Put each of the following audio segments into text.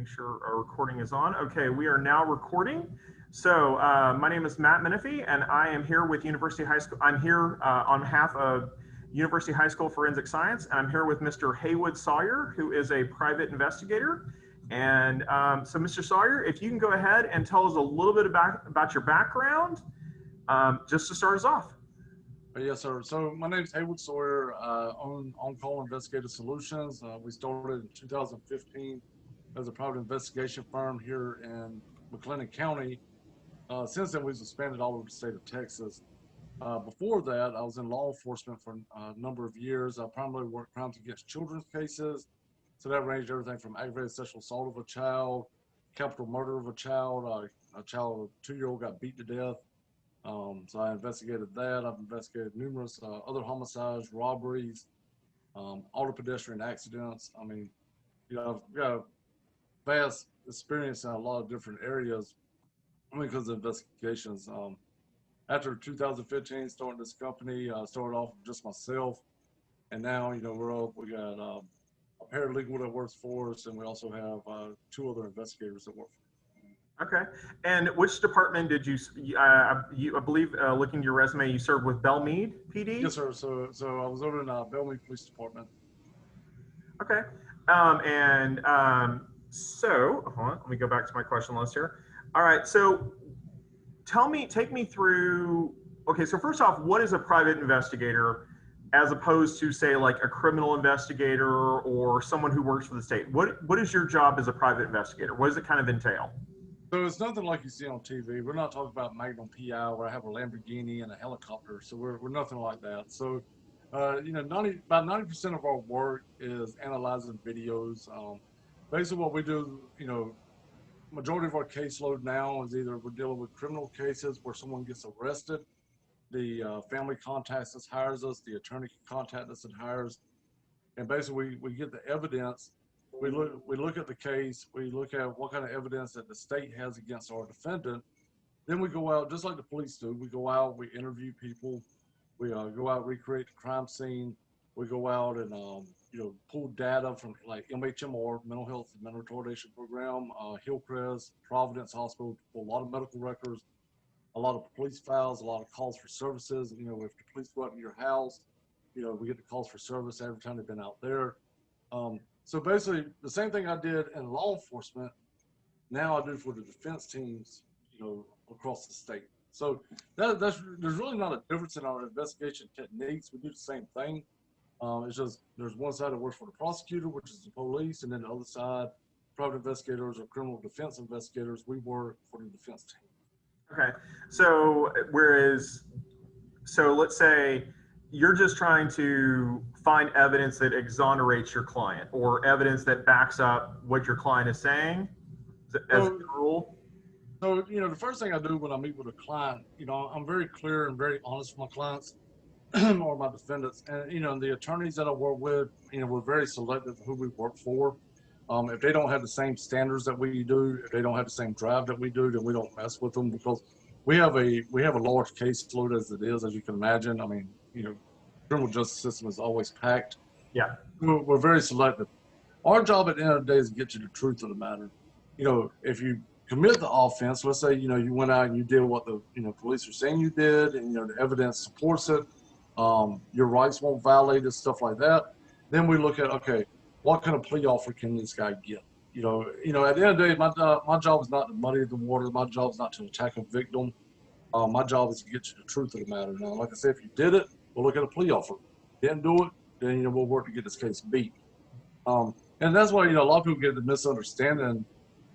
Making sure our recording is on. Okay, we are now recording. So my name is Matt Menefee, and I am here with University High School. I'm here on behalf of University High School Forensic Science, and I'm here with Mr. Haywood Sawyer, who is a private investigator. And so, Mr. Sawyer, if you can go ahead and tell us a little bit about your background, just to start us off. Yes, sir. So my name is Haywood Sawyer, On-Call Investigative Solutions. We started in 2015 as a private investigation firm here in McLennan County. Since then, we've expanded all over the state of Texas. Before that, I was in law enforcement for a number of years. I primarily worked crimes against children's cases. So that ranged everything from aggravated sexual assault of a child, capital murder of a child, a 2-year-old got beat to death. So I investigated that. I've investigated numerous other homicides, robberies, auto pedestrian accidents. I mean, I've got a vast experience in a lot of different areas. Because of investigations. After 2015, starting this company, I started off with just myself, and now we got a paralegal that works for us, and we also have 2 other investigators that work for us. Okay. And which department did you, I believe, looking at your resume, you served with Belmead PD? Yes, sir. So I was over in Belmead Police Department. Okay. So, hold on, let me go back to my question list here. All right. So take me through, okay, so first off, what is a private investigator as opposed to, say, like a criminal investigator or someone who works for the state? What is your job as a private investigator? What does it kind of entail? So it's nothing like you see on TV. We're not talking about Magnum PI where I have a Lamborghini and a helicopter. So we're nothing like that. So, about 90% of our work is analyzing videos. Basically what we do, majority of our caseload now is either we're dealing with criminal cases where someone gets arrested, the family contacts us, hires us, the attorney can contact us and hires, and basically we get the evidence. We look at the case, we look at what kind of evidence that the state has against our defendant. Then we go out, just like the police do, we go out, we interview people, we go out, recreate the crime scene, we go out and pull data from like MHMR, Mental Health and Mental Retardation Program, Hillcrest, Providence Hospital, pull a lot of medical records, a lot of police files, a lot of calls for services. If the police go out to your house, we get the calls for service every time they've been out there. So basically, the same thing I did in law enforcement, now I do for the defense teams, across the state. So there's really not a difference in our investigation techniques. We do the same thing. It's just there's one side that works for the prosecutor, which is the police, and then the other side, private investigators or criminal defense investigators, we work for the defense team. Okay. So let's say you're just trying to find evidence that exonerates your client or evidence that backs up what your client is saying as a rule? So, the first thing I do when I meet with a client, I'm very clear and very honest with my clients or my defendants. And, the attorneys that I work with, we're very selective who we work for. If they don't have the same standards that we do, if they don't have the same drive that we do, then we don't mess with them because we have a large caseload as it is, as you can imagine. I mean, criminal justice system is always packed. Yeah. We're very selective. Our job at the end of the day is to get you the truth of the matter. If you commit the offense, let's say, you went out and you did what the, police are saying you did, and, the evidence supports it, your rights won't violate it, stuff like that. Then we look at, okay, what kind of plea offer can this guy get? At the end of the day, my job is not to muddy the water. My job is not to attack a victim. My job is to get you the truth of the matter. Now, like I said, if you did it, we'll look at a plea offer. Didn't do it, then, we'll work to get this case beat. And that's why, a lot of people get the misunderstanding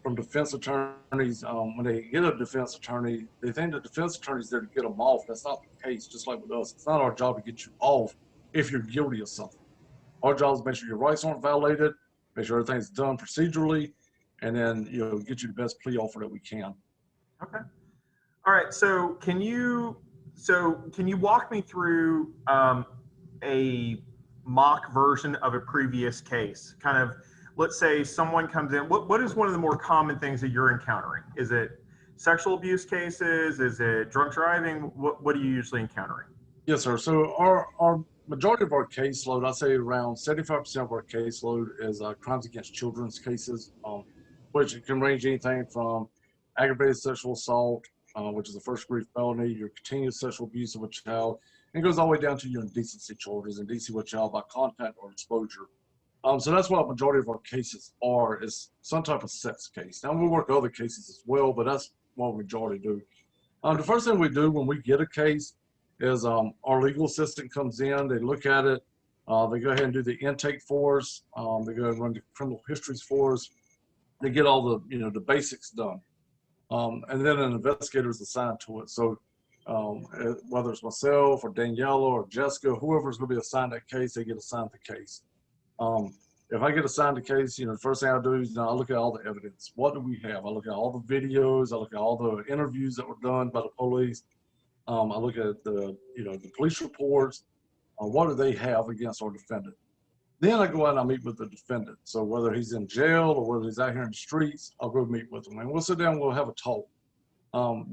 from defense attorneys. When they get a defense attorney, they think the defense attorney's there to get them off. That's not the case, just like with us. It's not our job to get you off if you're guilty of something. Our job is to make sure your rights aren't violated, make sure everything's done procedurally, and then, get you the best plea offer that we can. Okay. All right. So can you walk me through a mock version of a previous case? Kind of, let's say someone comes in. What is one of the more common things that you're encountering? Is it sexual abuse cases? Is it drunk driving? What are you usually encountering? Yes, sir. So our majority of our caseload, I'd say around 75% of our caseload is crimes against children's cases. which can range anything from aggravated sexual assault, which is a first-degree felony, your continuous sexual abuse of a child, and it goes all the way down to your indecency charges, indecency with a child by contact or exposure. So that's what a majority of our cases are, is some type of sex case. Now we work other cases as well, but that's what we majority do. The first thing we do when we get a case is our legal assistant comes in, they look at it, they go ahead and do the intake for us, they go ahead and run the criminal histories for us, they get all the, the basics done. And then an investigator is assigned to it. So whether it's myself or Daniela or Jessica, whoever's going to be assigned that case, they get assigned the case. If I get assigned a case, the first thing I do is I look at all the evidence. What do we have? I look at all the videos. I look at all the interviews that were done by the police. I look at the police reports. What do they have against our defendant? Then I go out and I meet with the defendant. So whether he's in jail or whether he's out here in the streets, I'll go meet with him. And we'll sit down and we'll have a talk.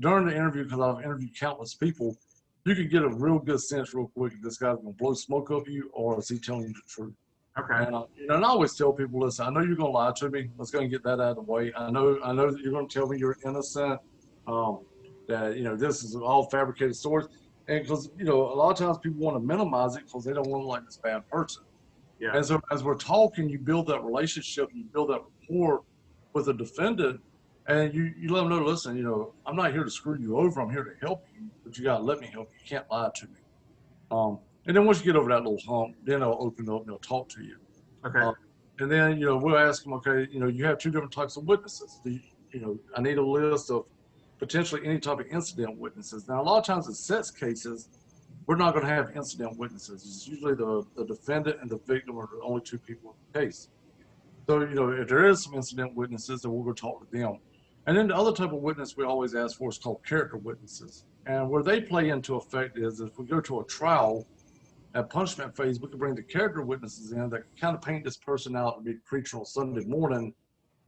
During the interview, because I've interviewed countless people, you can get a real good sense real quick if this guy's going to blow smoke up you or is he telling you the truth. Okay. And, and I always tell people, listen, I know you're going to lie to me. Let's go and get that out of the way. I know that you're going to tell me you're innocent, that, this is all fabricated stories. And because, a lot of times people want to minimize it because they don't want to like this bad person. Yeah. And so as we're talking, you build that relationship, you build that rapport with the defendant, and you let them know, listen, I'm not here to screw you over. I'm here to help you, but you got to let me help you. You can't lie to me. And then once you get over that little hump, then they'll open up and they'll talk to you. Okay. And then, we'll ask them, okay, you have two different types of witnesses. I need a list of potentially any type of incident witnesses. Now, a lot of times in sex cases, we're not going to have incident witnesses. It's usually the defendant and the victim are the only two people in the case. So, if there is some incident witnesses, then we'll go talk to them. And then the other type of witness we always ask for is called character witnesses. And where they play into effect is if we go to a trial, at punishment phase, we can bring the character witnesses in that can kind of paint this person out to be a preacher on Sunday morning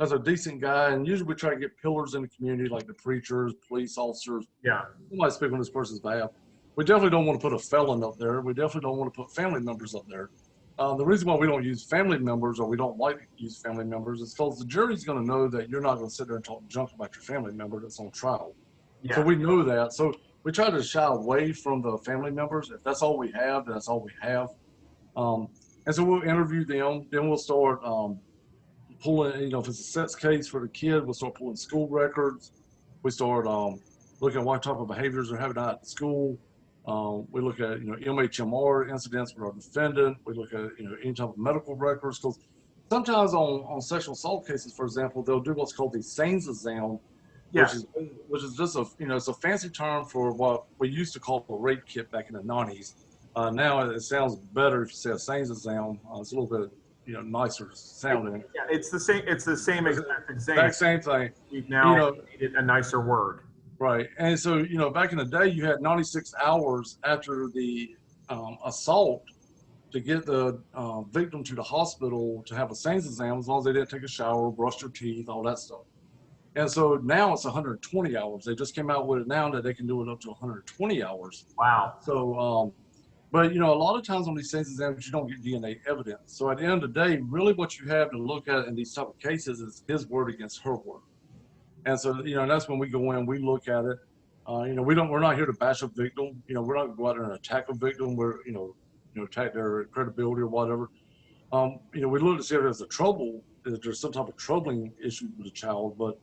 as a decent guy. And usually we try to get pillars in the community like the preachers, police officers. Yeah. We might speak on this person's behalf. We definitely don't want to put a felon up there. We definitely don't want to put family members up there. The reason why we don't use family members or we don't like to use family members is because the jury's going to know that you're not going to sit there and talk junk about your family member that's on trial. Yeah. So we know that. So we try to shy away from the family members. If that's all we have, then that's all we have. And so we'll interview them. Then we'll start pulling, if it's a sex case for the kid, we'll start pulling school records. We start looking at what type of behaviors they're having out at school. We look at, MHMR incidents with our defendant. We look at, any type of medical records. Because sometimes on sexual assault cases, for example, they'll do what's called the SANES exam, yeah. which is just it's a fancy term for what we used to call a rape kit back in the 90s. Now it sounds better if you say a SANES exam. It's a little bit, nicer sounding. Yeah, it's the same exact exam. Exact same thing. We've now made it a nicer word. Right. And so, back in the day, you had 96 hours after the assault to get the victim to the hospital to have a SANES exam, as long as they didn't take a shower, brush their teeth, all that stuff. And so now it's 120 hours. They just came out with it now that they can do it up to 120 hours. Wow. So, but, a lot of times on these SANES exams, you don't get DNA evidence. So at the end of the day, really what you have to look at in these type of cases is his word against her word. And so, that's when we go in, we look at it. We're not here to bash a victim. We're not going to go out there and attack a victim. We're, attack their credibility or whatever. We look to see if there's if there's some type of troubling issue with the child. But,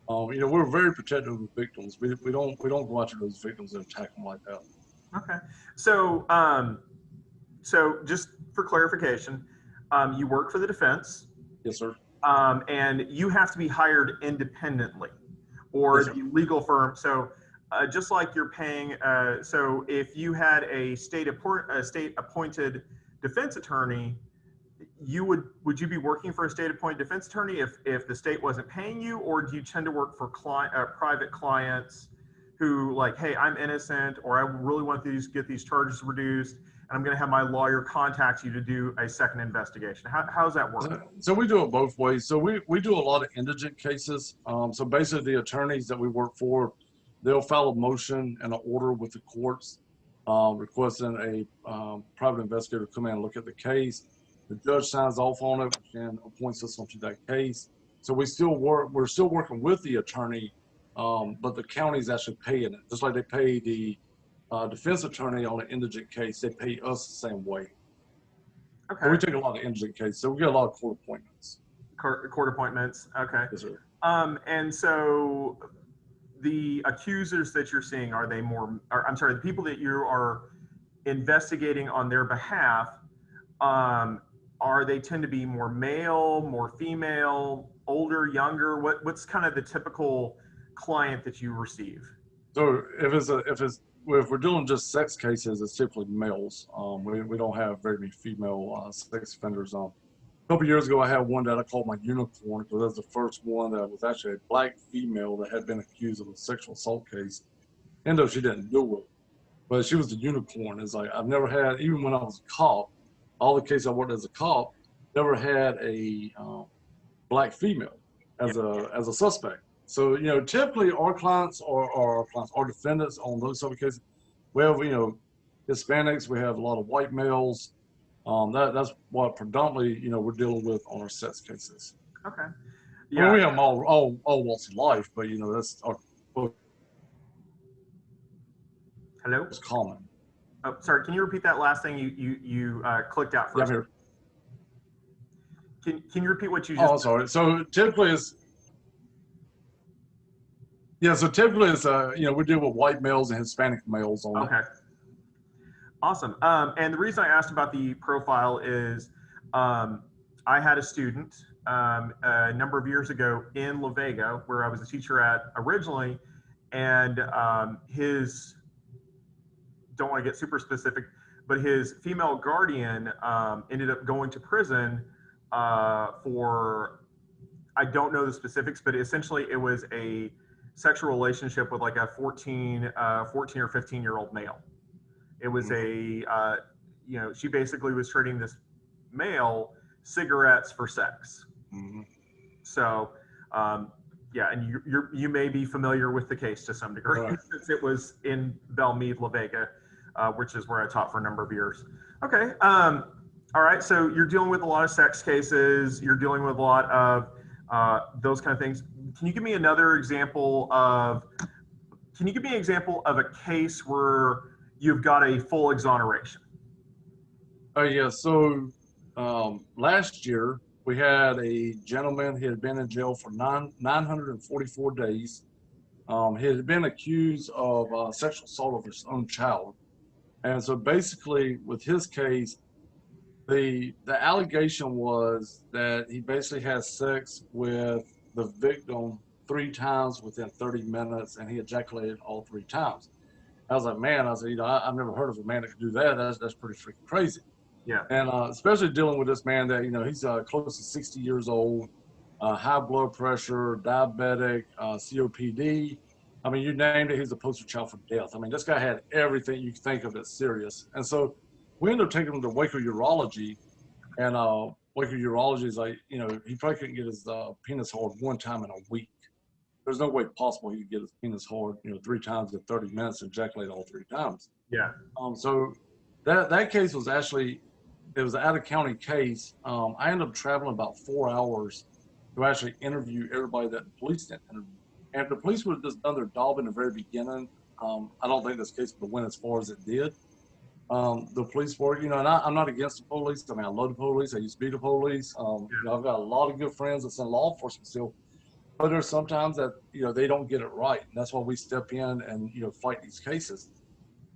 we're very protective of victims. We don't go after those victims and attack them like that. Okay. So, so just for clarification, you work for the defense. Yes, sir. And you have to be hired independently, or the legal firm. So, just like you're paying. So, if you had a state appointed defense attorney, would you be working for a state appointed defense attorney if the state wasn't paying you, or do you tend to work for private clients who like, hey, I'm innocent, or I really want to get these charges reduced, and I'm going to have my lawyer contact you to do a second investigation? How's that work? So we do it both ways. So we do a lot of indigent cases. So basically the attorneys that we work for, they'll file a motion and an order with the courts requesting a private investigator to come in and look at the case. The judge signs off on it and appoints us onto that case. So we're still working with the attorney, but the county's actually paying it. Just like they pay the defense attorney on an indigent case, they pay us the same way. Okay. So we take a lot of indigent cases, so we get a lot of court appointments. Court appointments. Okay. Yes, sir. And so the accusers that you're seeing, are they more, or, I'm sorry, the people that you are investigating on their behalf, are they tend to be more male, more female, older, younger? What's kind of the typical client that you receive? So if we're doing just sex cases, it's typically males. We don't have very many female sex offenders. A couple years ago, I had one that I called my unicorn, because that was the first one that was actually a black female that had been accused of a sexual assault case. Even though she didn't do it, but she was the unicorn. It's like I've never had, even when I was a cop, all the cases I worked as a cop, never had a black female as a suspect. So, typically our clients are defendants on those type of cases. We have, Hispanics, we have a lot of white males. That's what predominantly, we're dealing with on our sex cases. Okay. Yeah. I mean, we have them all walks of life, but, that's our Hello? most common. Oh, sorry. Can you repeat that last thing you clicked out first? Yeah, Can you repeat what you just? Oh, sorry. So typically it's we deal with white males and Hispanic males only. Okay. Awesome. And the reason I asked about the profile is I had a student a number of years ago in La Vega, where I was a teacher at originally, and don't want to get super specific, but his female guardian ended up going to prison for, I don't know the specifics, but essentially it was a sexual relationship with like a 14 or 15-year-old male. It was she basically was trading this male cigarettes for sex. Mm-hmm. So, and you may be familiar with the case to some degree, right, since it was in Belmead, La Vega, which is where I taught for a number of years. Okay. All right. So you're dealing with a lot of sex cases. You're dealing with a lot of those kind of things. Can you give me another example of? Can you give me an example of a case where you've got a full exoneration? Oh yeah. So last year we had a gentleman. He had been in jail for 944 days. He had been accused of sexual assault of his own child. And so basically with his case, the allegation was that he basically had sex with the victim 3 times within 30 minutes, and he ejaculated all 3 times. I was like, man, I've never heard of a man that could do that. That's pretty freaking crazy. Yeah. And especially dealing with this man that, he's close to 60 years old, high blood pressure, diabetic, COPD. I mean, you named it, he's a poster child for death. I mean, this guy had everything you think of as serious. And so we ended up taking him to Waco Urology, and Waco Urology is like, he probably couldn't get his penis hard 1 time in a week. There's no way possible he could get his penis hard, 3 times in 30 minutes and ejaculate all 3 times. Yeah. So that case was actually, it was an out-of-county case. I ended up traveling about 4 hours to actually interview everybody that the police didn't interview. And if the police would have just done their job in the very beginning, I don't think this case would have went as far as it did. The police work, and I'm not against the police. I mean, I love the police. I used to be the police. I've got a lot of good friends that's in law enforcement still. But there's sometimes that, they don't get it right. And that's why we step in and, fight these cases.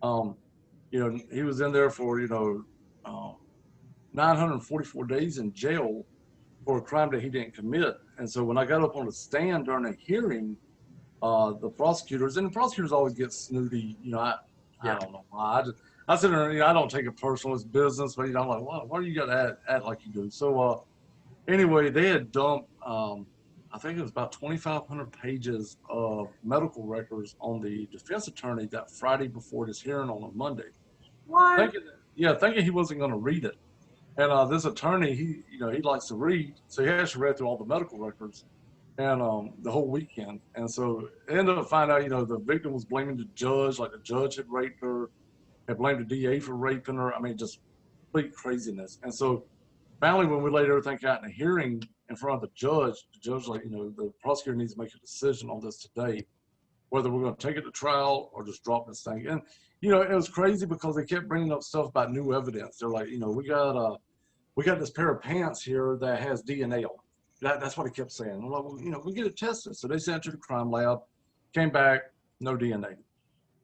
He was in there for, 944 days in jail for a crime that he didn't commit. And so when I got up on the stand during a hearing, the prosecutors always get snooty. I don't know why. I sit there, I don't take it personal, it's business, but I'm like, why do you got to act like you do? So anyway, they had dumped, I think it was about 2,500 pages of medical records on the defense attorney that Friday before this hearing on a Monday. What? Thinking he wasn't going to read it. And this attorney, he likes to read, so he actually read through all the medical records and the whole weekend. And so it ended up finding out, the victim was blaming the judge, like the judge had raped her, had blamed the DA for raping her. I mean, just complete craziness. And so finally, when we laid everything out in a hearing in front of the judge like, the prosecutor needs to make a decision on this today, whether we're going to take it to trial or just drop this thing. And, it was crazy because they kept bringing up stuff about new evidence. They're like, we got this pair of pants here that has DNA on it. That's what he kept saying. I'm like, well, we get it tested. So they sent it to the crime lab, came back, no DNA.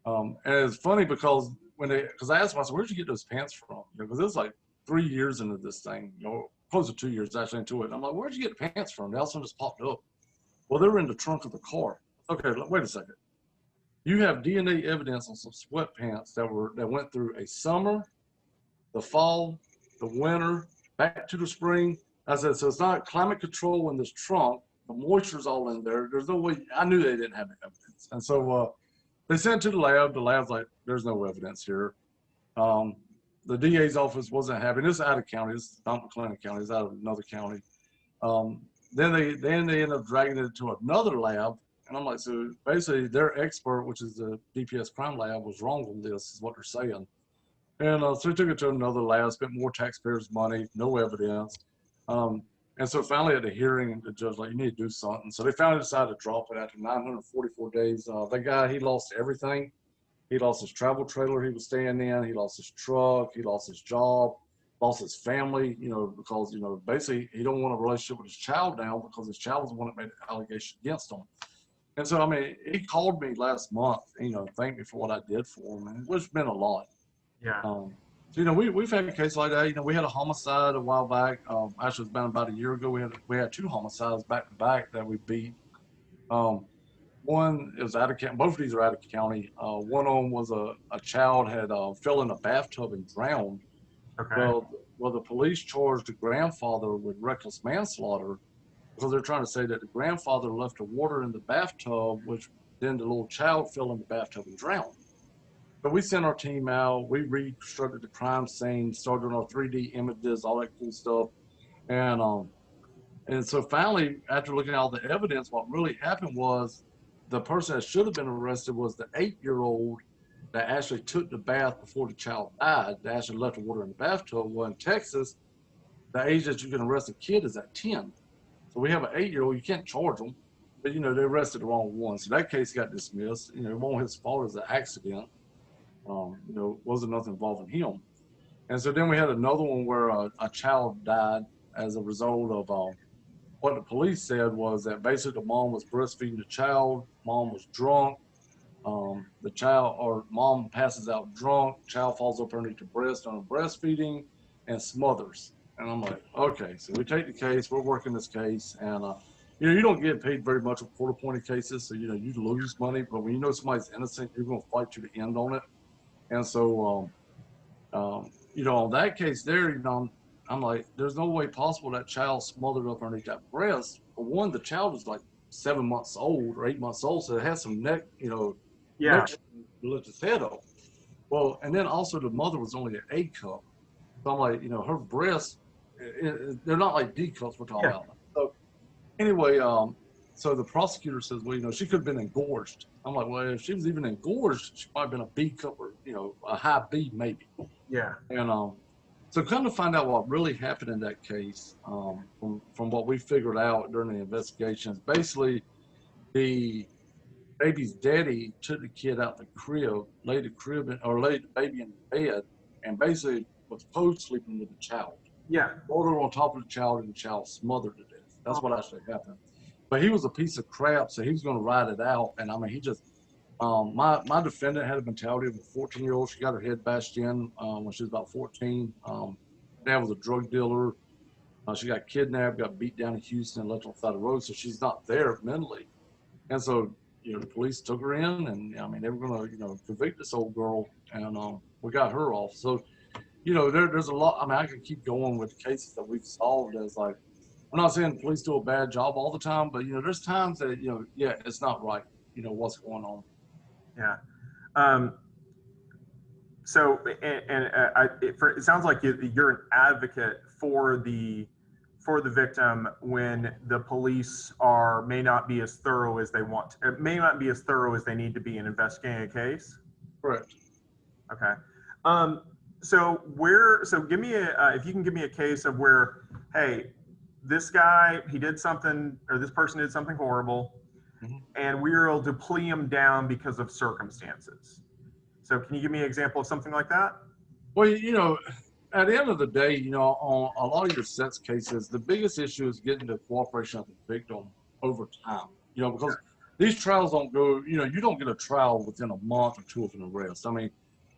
And it's funny because because I asked myself, where'd you get those pants from? Because it was like 3 years into this thing, close to 2 years actually into it. And I'm like, where'd you get the pants from? They also just popped up. Well, they were in the trunk of the car. Okay, wait a second. You have DNA evidence on some sweatpants that went through a summer, the fall, the winter, back to the spring. I said, so it's not climate control in this trunk. The moisture's all in there. There's no way. I knew they didn't have the evidence. And so they sent it to the lab. The lab's like, there's no evidence here. The DA's office wasn't having this out of county. This is not McLennan County. It's out of another county. Then they ended up dragging it to another lab. And I'm like, so basically their expert, which is the DPS crime lab, was wrong on this, is what they're saying. And so we took it to another lab, spent more taxpayers' money, no evidence. And so finally at the hearing, the judge was like, you need to do something. So they finally decided to drop it after 944 days. That guy, he lost everything. He lost his travel trailer he was staying in. He lost his truck. He lost his job, lost his family, because, basically he don't want a relationship with his child now because his child was the one that made the allegation against him. And so, he called me last month, thanked me for what I did for him, and which meant a lot. Yeah. So, we've had a case like that. We had a homicide a while back. Actually, it was about a year ago. We had 2 homicides back to back that we beat. One is out of county. Both of these are out of county. One of them was a child had fell in a bathtub and drowned. Okay. Well, the police charged the grandfather with reckless manslaughter because they're trying to say that the grandfather left the water in the bathtub, which then the little child fell in the bathtub and drowned. But we sent our team out. We reconstructed the crime scene, started on our 3D images, all that cool stuff. And so finally, after looking at all the evidence, what really happened was the person that should have been arrested was the 8-year-old that actually took the bath before the child died. They actually left the water in the bathtub. Well, in Texas, the age that you can arrest a kid is at 10. So we have an 8-year-old. You can't charge them, but they arrested the wrong one. So that case got dismissed. It wasn't his fault. It was an accident. Wasn't nothing involving him. And so then we had another one where a child died as a result of what the police said was that basically the mom was breastfeeding the child. Mom was drunk. The child or mom passes out drunk. Child falls up underneath the breast on breastfeeding and smothers. And I'm like, okay, so we take the case. We're working this case, and you don't get paid very much with court-appointed cases, so you lose money. But when somebody's innocent, you're going to fight to the end on it. And so, on that case there, I'm like, there's no way possible that child smothered up underneath that breast. For one, the child was like 7 months old or 8 months old, so it has some neck, neck to lift its head up. Well, and then also the mother was only an A cup. So I'm like, her breasts, they're not like D cups we're talking about. So anyway, so the prosecutor says, well, she could have been engorged. I'm like, well, if she was even engorged, she might have been a B cup or, a high B maybe. Yeah. And so come to find out what really happened in that case, from what we figured out during the investigations, basically the baby's daddy took the kid out the crib, laid the baby in the bed, and basically was co-sleeping with the child. Yeah. Rolled her on top of the child, and the child smothered to death. That's what actually happened. But he was a piece of crap, so he was going to ride it out. And he just, my defendant had a mentality of a 14-year-old. She got her head bashed in when she was about 14. Dad was a drug dealer. She got kidnapped, got beat down in Houston, and left on the side of the road. So she's not there mentally. And so, the police took her in, and they were going to, convict this old girl, and we got her off. So, there's a lot. I could keep going with the cases that we've solved. As like, I'm not saying the police do a bad job all the time, but there's times that it's not right. What's going on. Yeah. So, it sounds like you're an advocate for the victim when the police may not be as thorough as they want. May not be as thorough as they need to be in investigating a case. Correct. Okay. So give me if you can give me a case of where, hey, this guy, he did something, or this person did something horrible, and we were able to plea him down because of circumstances. So can you give me an example of something like that? Well, at the end of the day, on a lot of your sex cases, the biggest issue is getting the cooperation of the victim over time. Because these trials don't go, you don't get a trial within a month or two of an arrest. I mean,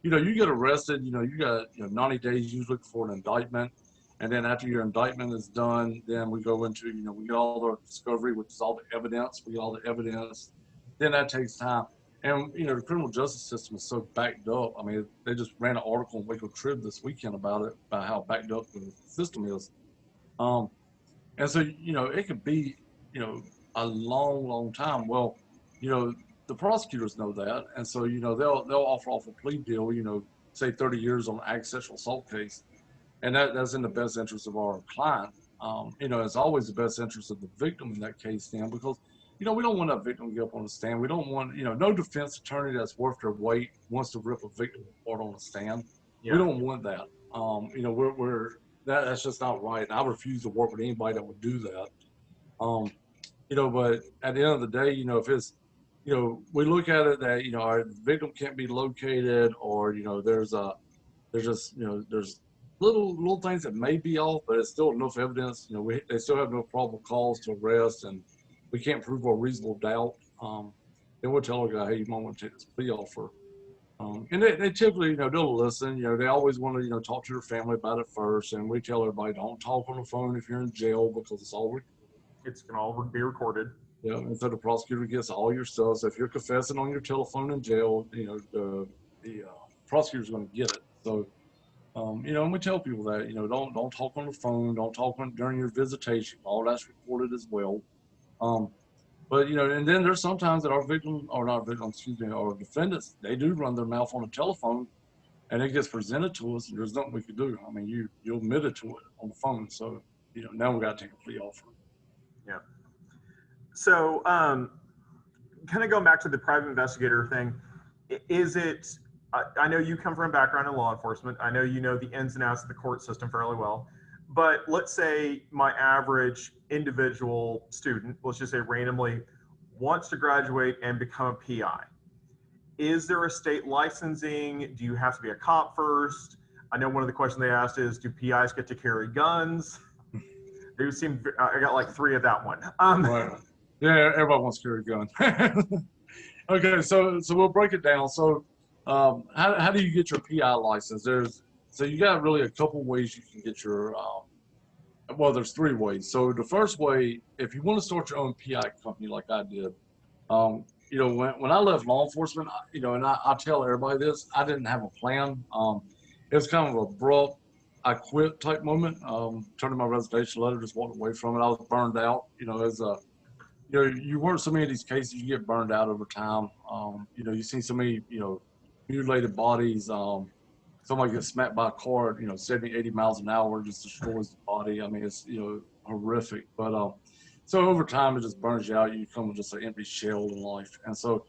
you get arrested, you got 90 days usually for an indictment. And then after your indictment is done, then we go into, we get all the discovery, which is all the evidence. We get all the evidence. Then that takes time. And, the criminal justice system is so backed up. I mean, they just ran an article in Waco Trib this weekend about it, about how backed up the system is. Um, and so, it could be, a long, long time. Well, the prosecutors know that. And so, they'll offer off a plea deal, say 30 years on an ag sexual assault case. And that's in the best interest of our client. It's always the best interest of the victim in that case, then, because we don't want that victim to get up on the stand. We don't want, no defense attorney that's worth their weight wants to rip a victim apart on the stand. Yeah. We don't want that. That's just not right. And I refuse to work with anybody that would do that. But at the end of the day, if it's, we look at it that, our victim can't be located, or, there's little things that may be off, but it's still enough evidence. They still have no probable cause to arrest, and we can't prove a reasonable doubt. Then we'll tell a guy, hey, you might want to take this plea offer. And they typically, they'll listen. They always want to, talk to their family about it first. And we tell everybody, don't talk on the phone if you're in jail, because it's all can all be recorded. Yeah, and so the prosecutor gets all your stuff. So if you're confessing on your telephone in jail, the prosecutor's going to get it. So, and we tell people that, don't talk on the phone, don't talk during your visitation. All that's recorded as well. But, and then there's sometimes that our defendants, they do run their mouth on the telephone, and it gets presented to us, and there's nothing we can do. I mean, you admitted to it on the phone. So, now we got to take a plea offer. Yeah. So, kind of going back to the private investigator thing, is it, I know you come from a background in law enforcement. I know you know the ins and outs of the court system fairly well. But let's say my average individual student, let's just say randomly, wants to graduate and become a PI. Is there a state licensing? Do you have to be a cop first? I know one of the questions they asked is, do PIs get to carry guns? They seem, I got like 3 of that one. Right. Yeah, everybody wants to carry a gun. Okay, so we'll break it down. So how do you get your PI license? So you got really a couple ways you can get your, there's 3 ways. So the first way, if you want to start your own PI company like I did, when I left law enforcement, and I tell everybody this, I didn't have a plan. It was kind of abrupt, I quit type moment. Turned in my resignation letter, just walked away from it. I was burned out. You work so many of these cases, you get burned out over time. You see so many, mutilated bodies. Somebody gets smacked by a car, 70, 80 miles an hour, just destroys the body. I mean, it's, horrific. But so over time, it just burns you out. You become just an empty shell in life. And so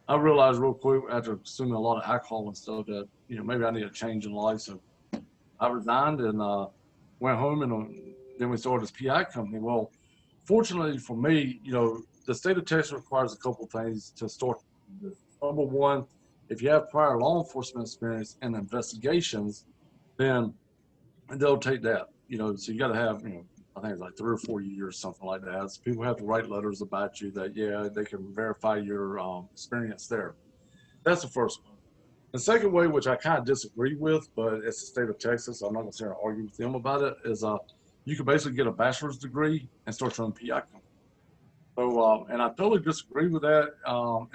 I realized real quick after consuming a lot of alcohol and stuff that, maybe I need a change in life. So I resigned and went home, and then we started this PI company. Well, fortunately for me, the state of Texas requires a couple of things to start this. Number one, if you have prior law enforcement experience and investigations, then they'll take that. So you got to have, I think it's like 3 or 4 years, something like that. So people have to write letters about you that, yeah, they can verify your experience there. That's the first one. The second way, which I kind of disagree with, but it's the state of Texas, so I'm not going to sit here and argue with them about it, is you can basically get a bachelor's degree and start your own PI company. So, and I totally disagree with that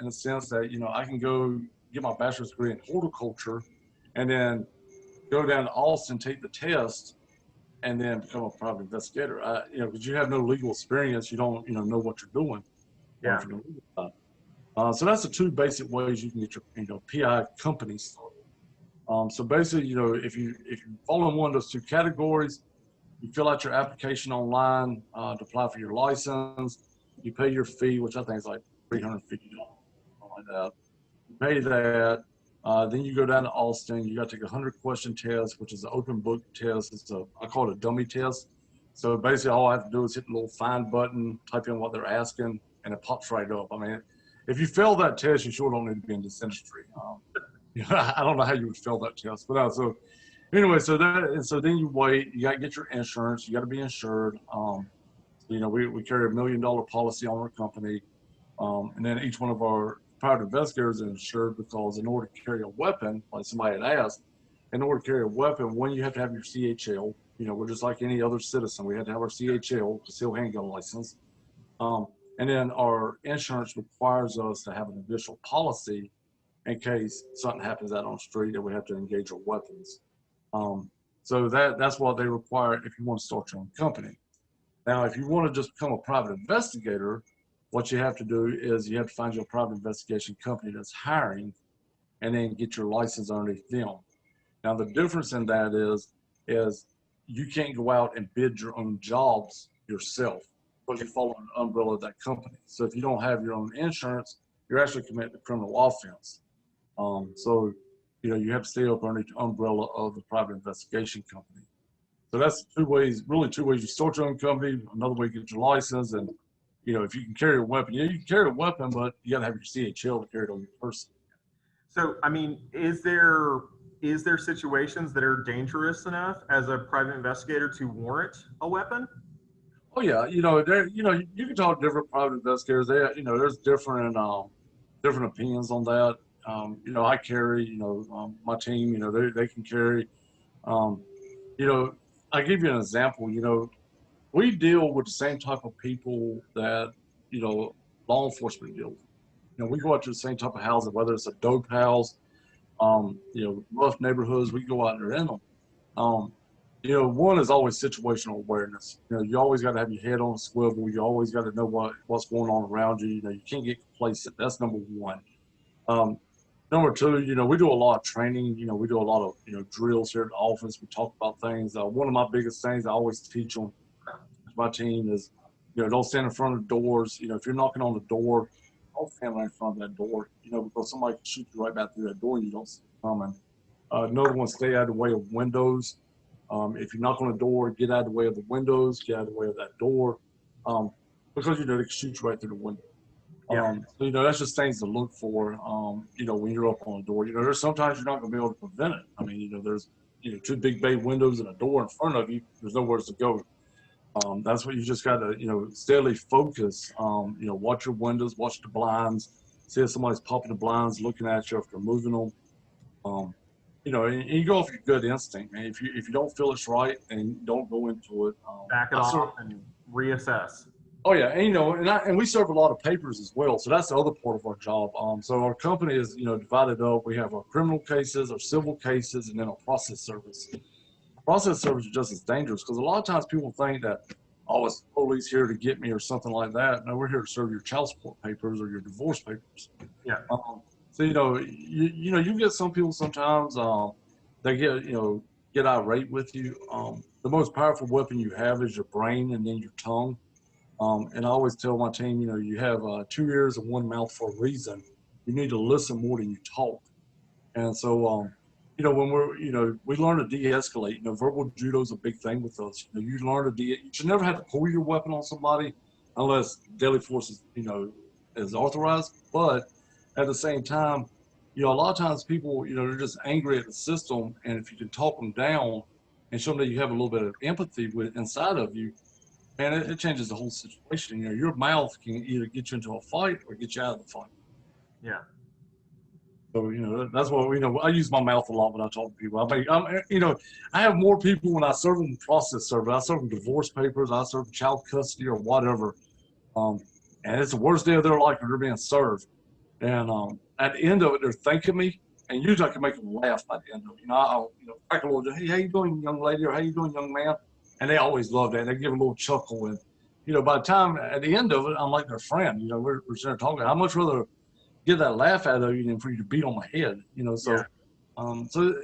in the sense that, I can go get my bachelor's degree in horticulture and then go down to Austin, take the test, and then become a private investigator. Because you have no legal experience, you don't, know what you're doing. Yeah. So that's the 2 basic ways you can get your, PI company started. So basically, if you fall in one of those 2 categories, you fill out your application online to apply for your license. You pay your fee, which I think is like $350, something like that. You pay that. Then you go down to Austin. You got to take a 100-question test, which is an open book test. I call it a dummy test, So basically, all I have to do is hit the little find button, type in what they're asking, and it pops right up. I mean, if you fail that test, you sure don't need to be in this industry. I don't know how you would fail that test, but so anyway, so then you wait. You got to get your insurance. You got to be insured. We carry $1 million policy on our company, and then each one of our private investigators is insured because in order to carry a weapon, like somebody had asked, in order to carry a weapon, one, you have to have your CHL. We're just like any other citizen. We had to have our CHL, concealed handgun license. And then our insurance requires us to have an additional policy in case something happens out on the street and we have to engage our weapons. So that's what they require if you want to start your own company. Now, if you want to just become a private investigator, what you have to do is you have to find your private investigation company that's hiring and then get your license underneath them. Now, the difference in that is you can't go out and bid your own jobs yourself because you fall under the umbrella of that company. So if you don't have your own insurance, you're actually committing a criminal offense. So you have to stay up underneath the umbrella of the private investigation company. So that's really two ways you start your own company. Another way you get your license, and if you can carry a weapon, you can carry a weapon, but you got to have your CHL to carry it on your person. So, I mean, is there situations that are dangerous enough as a private investigator to warrant a weapon? Oh yeah, you can talk to different private investigators. There's different opinions on that. I carry, my team, they can carry. I give you an example. We deal with the same type of people that law enforcement deals with. We go out to the same type of housing, whether it's a dope house, rough neighborhoods. We go out there in them. One is always situational awareness. You always got to have your head on a swivel. You always got to know what's going on around you. You can't get complacent. That's number one. Number two, we do a lot of training. We do a lot of drills here at the office. We talk about things. One of my biggest things I always teach them, my team, is don't stand in front of doors. If you're knocking on the door, don't stand right in front of that door. Because somebody can shoot you right back through that door and you don't see it coming. Another one, stay out of the way of windows. If you knock on the door, get out of the way of the windows, get out of the way of that door, because they can shoot you right through the window. Yeah. So that's just things to look for. When you're up on the door, there's sometimes you're not going to be able to prevent it. I mean, there's two big bay windows and a door in front of you. There's nowhere to go. That's what you just got to steadily focus. Watch your windows, watch the blinds, see if somebody's popping the blinds, looking at you if they're moving them. And you go off your good instinct, man. If you don't feel it's right, and don't go into it. Back it off and reassess. Oh yeah, and we serve a lot of papers as well, so that's the other part of our job. So our company is divided up. We have our criminal cases, our civil cases, and then our process service. Process service is just as dangerous because a lot of times people think that it's police here to get me or something like that. No, we're here to serve your child support papers or your divorce papers. Yeah. So you get some people sometimes they get irate with you. The most powerful weapon you have is your brain and then your tongue. And I always tell my team, you have 2 ears and 1 mouth for a reason. You need to listen more than you talk. And so, when we learn to de-escalate. Verbal judo is a big thing with us. You learn to you should never have to pull your weapon on somebody unless deadly force is authorized. But at the same time, a lot of times people, they're just angry at the system. And if you can talk them down and show them that you have a little bit of empathy inside of you, and it changes the whole situation. Your mouth can either get you into a fight or get you out of the fight. Yeah. So that's what I use my mouth a lot when I talk to people. I have more people when I serve them process service. I serve them divorce papers. I serve them child custody or whatever. And it's the worst day of their life when they're being served. And at the end of it, they're thanking me, and usually I can make them laugh by the end of it. I'll crack a little. Hey, how you doing, young lady, or how you doing, young man? And they always love that. They give a little chuckle. And, by the time at the end of it, I'm like their friend. We're sitting there talking. I'd much rather get that laugh out of you than for you to beat on my head, So, Yeah.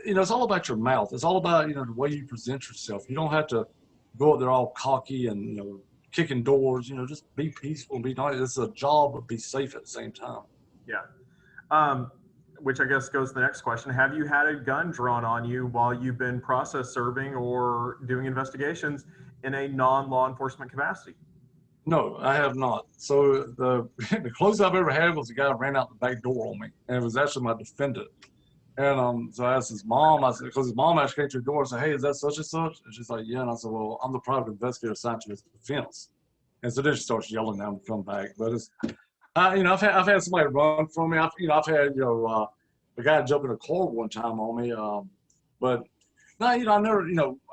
It's all about your mouth. It's all about, the way you present yourself. You don't have to go up there all cocky and, kicking doors, just be peaceful and be nice. It's a job, but be safe at the same time. Yeah. Which I guess goes to the next question. Have you had a gun drawn on you while you've been process serving or doing investigations? in a non-law enforcement capacity? No, I have not. So the the closest I've ever had was the guy who ran out the back door on me, and it was actually my defendant. And so I asked his mom, I said, because his mom actually came to the door and said, "Hey, is that such and such?" And she's like, "Yeah." And I said, "Well, I'm the private investigator assigned to his defense." And so then she starts yelling at him to come back. But it's, I've had somebody run from me. I've had, a guy jump in a car one time on me. But no, I never,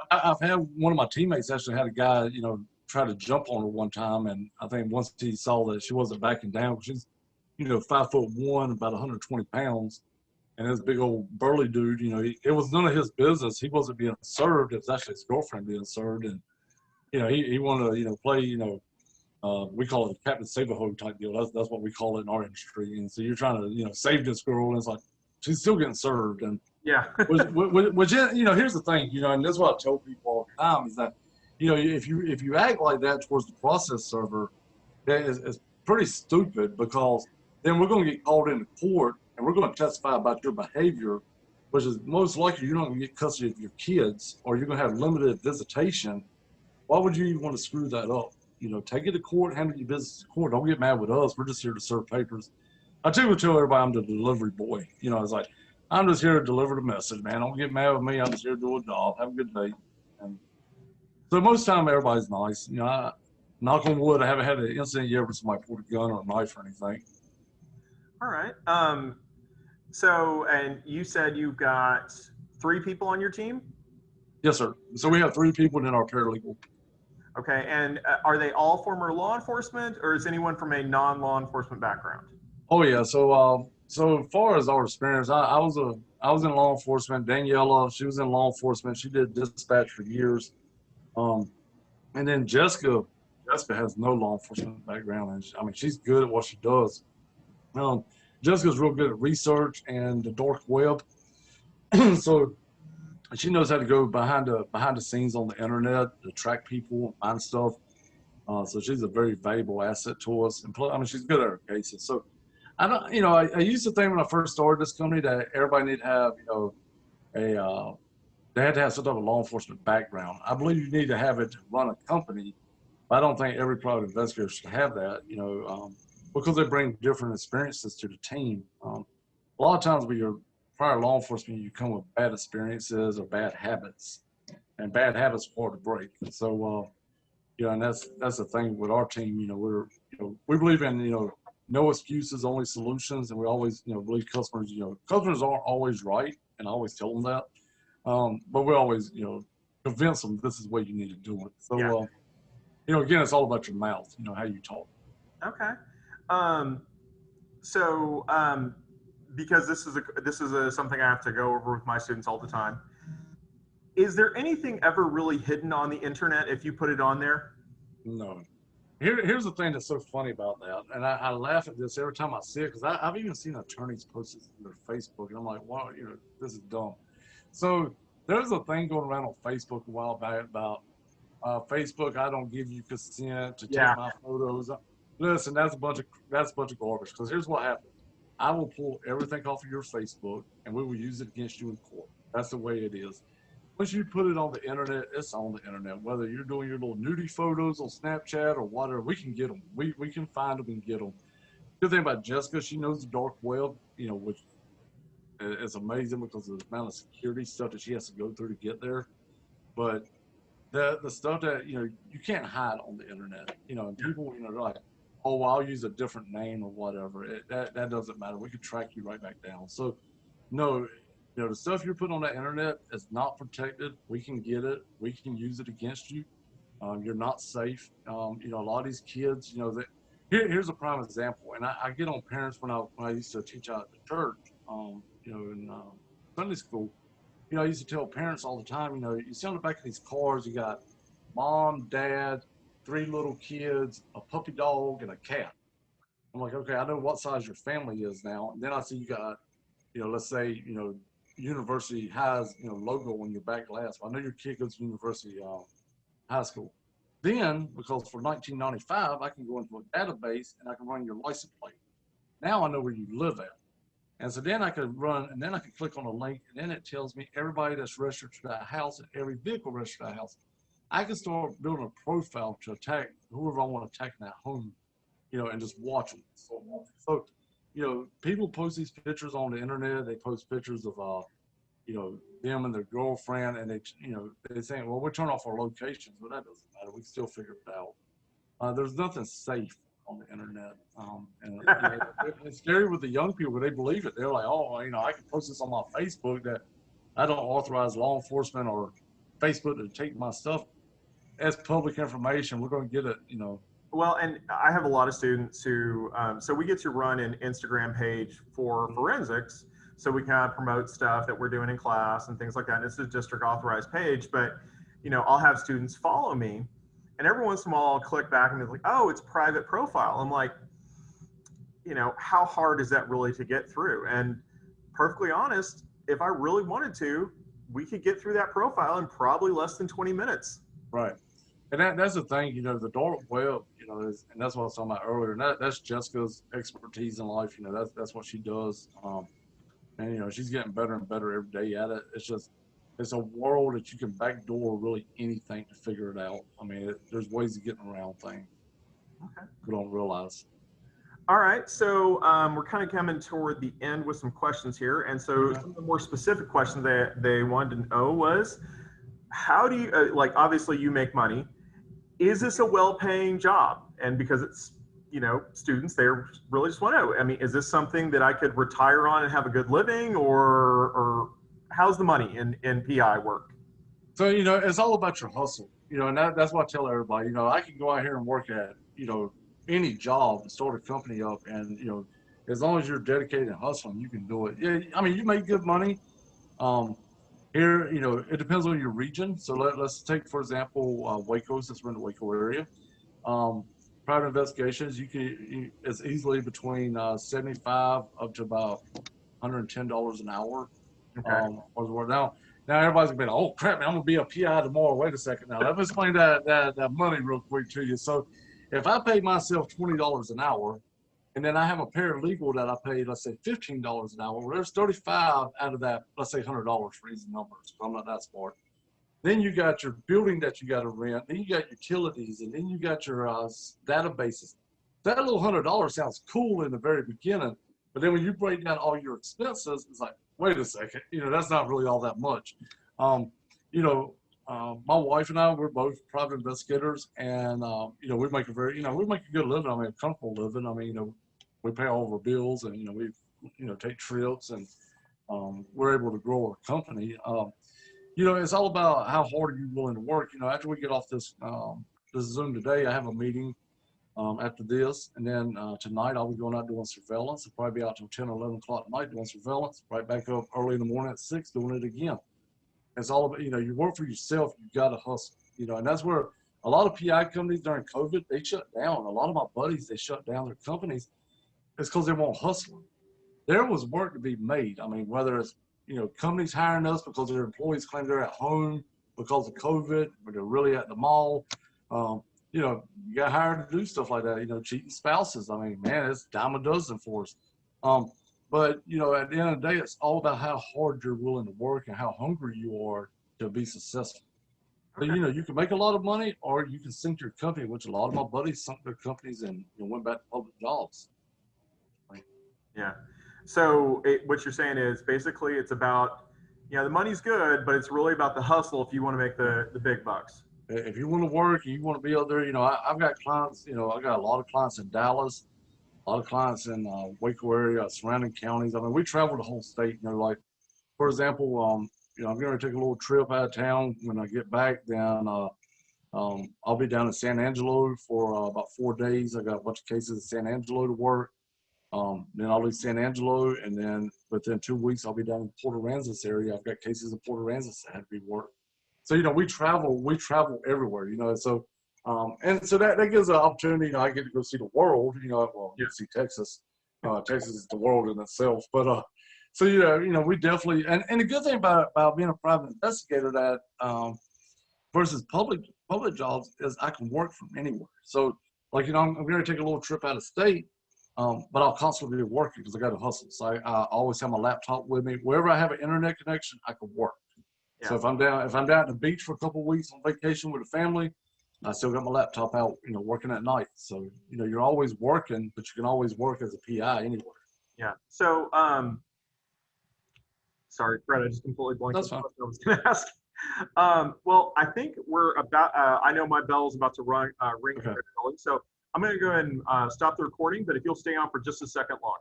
I've had one of my teammates actually had a guy, try to jump on her one time. And I think once he saw that she wasn't backing down, she's, 5'1", about 120 pounds. And this big old burly dude, it was none of his business. He wasn't being served. It was actually his girlfriend being served. And, he wanted to, play, we call it a Captain Save-A-Ho type deal. That's what we call it in our industry. And so you're trying to, save this girl, and it's like, she's still getting served. And Yeah. which here's the thing, and that's what I tell people all the time is that, if you act like that towards the process server, it's pretty stupid, because then we're going to get called into court and we're going to testify about your behavior, which is most likely you're not going to get custody of your kids, or you're going to have limited visitation. Why would you even want to screw that up? Take it to court, handle your business to court. Don't get mad with us. We're just here to serve papers. I tell everybody I'm the delivery boy. It's like, I'm just here to deliver the message, man. Don't get mad with me. I'm just here to do a job. Have a good day. And so most of the time, everybody's nice. Knock on wood, I haven't had an incident yet where somebody pulled a gun or a knife or anything. All right. So, and you said you've got 3 people on your team? Yes, sir. So we have 3 people and then our paralegal. Okay. And are they all former law enforcement, or is anyone from a non-law enforcement background? Oh yeah. So as far as our experience, I was in law enforcement. Daniela, she was in law enforcement. She did dispatch for years. And then Jessica has no law enforcement background, and she's good at what she does. Jessica's real good at research and the dark web, so she knows how to go behind the scenes on the internet to track people, find stuff. So she's a very valuable asset to us, and plus, she's good at her cases. So I don't, I used to think when I first started this company that everybody need to have, they had to have some type of law enforcement background. I believe you need to have it to run a company, but I don't think every private investigator should have that, because they bring different experiences to the team. A lot of times when you're prior law enforcement, you come with bad experiences or bad habits, and bad habits are hard to break. So, and that's the thing with our team. We believe in, no excuses, only solutions, and we always, believe customers. Customers aren't always right, and I always tell them that. But we always, convince them this is the way you need to do it. So, yeah. Again, it's all about your mouth, how you talk. Okay. Because this is something I have to go over with my students all the time. Is there anything ever really hidden on the internet if you put it on there? No. Here's the thing that's so funny about that, and I laugh at this every time I see it, because I've even seen attorneys post this on their Facebook, and I'm like, wow, this is dumb. So there's a thing going around on Facebook a while back about Facebook, I don't give you consent to take my photos. Listen, that's a bunch of garbage, because here's what happens. I will pull everything off of your Facebook, and we will use it against you in court. That's the way it is. Once you put it on the internet, it's on the internet. Whether you're doing your little nudie photos on Snapchat or whatever, we can get them. We can find them and get them. The good thing about Jessica, she knows the dark web, which is amazing because of the amount of security stuff that she has to go through to get there. But the stuff that, you can't hide on the internet, and people, they're like, oh, well, I'll use a different name or whatever. That doesn't matter. We can track you right back down. So, no, the stuff you're putting on that internet is not protected. We can get it. We can use it against you. You're not safe. A lot of these kids, here's a prime example. And I get on parents when I used to teach out at the church, in Sunday school. I used to tell parents all the time, you see on the back of these cars, you got mom, dad, 3 little kids, a puppy dog, and a cat. I'm like, okay, I know what size your family is now. And then I see you got, let's say, University has, logo on your back glass. Well, I know your kid goes to University High School. Then, because for 1995, I can go into a database and I can run your license plate. Now I know where you live at. And so then I could run, and then I could click on a link, and then it tells me everybody that's registered to that house and every vehicle registered to that house. I can start building a profile to attack whoever I want to attack in that home, and just watch them. So, people post these pictures on the internet. They post pictures of, them and their girlfriend, and they saying, well, we turn off our locations, but that doesn't matter. We can still figure it out. There's nothing safe on the internet. It's scary with the young people, but they believe it. They're like, oh, I can post this on my Facebook that I don't authorize law enforcement or Facebook to take my stuff as public information. We're going to get it. Well, and I have a lot of students who, so we get to run an Instagram page for forensics. So we kind of promote stuff that we're doing in class and things like that. And it's a district authorized page, but, I'll have students follow me, and every once in a while I'll click back and be like, oh, it's private profile. I'm like, how hard is that really to get through? And perfectly honest, if I really wanted to, we could get through that profile in probably less than 20 minutes. Right. And that's the thing, the dark web, and that's what I was talking about earlier. And that's Jessica's expertise in life. That's what she does. And, she's getting better and better every day at it. It's a world that you can backdoor really anything to figure it out. I mean, there's ways of getting around things. Okay. We don't realize. All right. So we're kind of coming toward the end with some questions here. And so some of the more specific questions that they wanted to know was, how do you, obviously you make money. Is this a well-paying job? And because it's, students, they really just want to know, I mean, is this something that I could retire on and have a good living, or how's the money in PI work? So, it's all about your hustle, and that's what I tell everybody. I can go out here and work at, any job and start a company up, and, as long as you're dedicated and hustling, you can do it. Yeah, I mean, you make good money. Here, it depends on your region. So let's take, for example, Waco, since we're in the Waco area. Private investigations, it's easily between 75 up to about $110 an hour. Okay. Now everybody's gonna be like, oh crap, man, I'm gonna be a PI tomorrow. Wait a second now. Let me explain that money real quick to you. So if I pay myself $20 an hour, and then I have a paralegal that I pay, let's say $15 an hour, well, there's 35 out of that, let's say $100 for easy numbers. I'm not that smart. Then you got your building that you got to rent. Then you got utilities, and then you got your databases. That little $100 sounds cool in the very beginning, but then when you break down all your expenses, it's like, wait a second, that's not really all that much. My wife and I, we're both private investigators, and we make a good living. I mean, a comfortable living. I mean, we pay all of our bills, and we take trips, and we're able to grow our company. It's all about how hard are you willing to work. After we get off this Zoom today, I have a meeting after this, and then tonight I'll be going out doing surveillance. I'll probably be out till 10 or 11 o'clock at night doing surveillance. Right back up early in the morning at 6 doing it again. It's all about, you work for yourself. You got to hustle. And that's where a lot of PI companies during COVID, they shut down. A lot of my buddies, they shut down their companies. It's because they weren't hustling. There was work to be made. I mean, whether it's companies hiring us because their employees claim they're at home because of COVID, but they're really at the mall. You got hired to do stuff like that, cheating spouses. I mean, man, it's a dime a dozen for us. But, at the end of the day, it's all about how hard you're willing to work and how hungry you are to be successful. Okay. So, you can make a lot of money, or you can sink your company, which a lot of my buddies sunk their companies and went back to public jobs. Yeah. So what you're saying is basically it's about, the money's good, but it's really about the hustle if you want to make the big bucks. If you want to work and you want to be out there, I've got clients, I got a lot of clients in Dallas, a lot of clients in Waco area, surrounding counties. I mean, we travel the whole state. Like, for example, I'm going to take a little trip out of town. When I get back, then I'll be down in San Angelo for about 4 days. I got a bunch of cases in San Angelo to work. Then I'll leave San Angelo, and then within 2 weeks, I'll be down in Port Aransas area. I've got cases in Port Aransas that have to be worked. So, we travel everywhere, So, and so that gives an opportunity, I get to go see the world, get to see Texas. Texas is the world in itself. But, so, we definitely, and the good thing about being a private investigator that, versus public jobs is I can work from anywhere. So, like, I'm going to take a little trip out of state, but I'll constantly be working because I got to hustle. So I always have my laptop with me. Wherever I have an internet connection, I can work. So if I'm down at the beach for a couple of weeks on vacation with a family, I still got my laptop out, working at night. So, you're always working, but you can always work as a PI anywhere. Yeah. So, sorry, Fred, I just completely blanked on That's fine. what I was going to ask. Well, I think we're about, I know my bell is about to ring Okay. very early, so I'm going to go ahead and stop the recording, but if you'll stay on for just a second longer.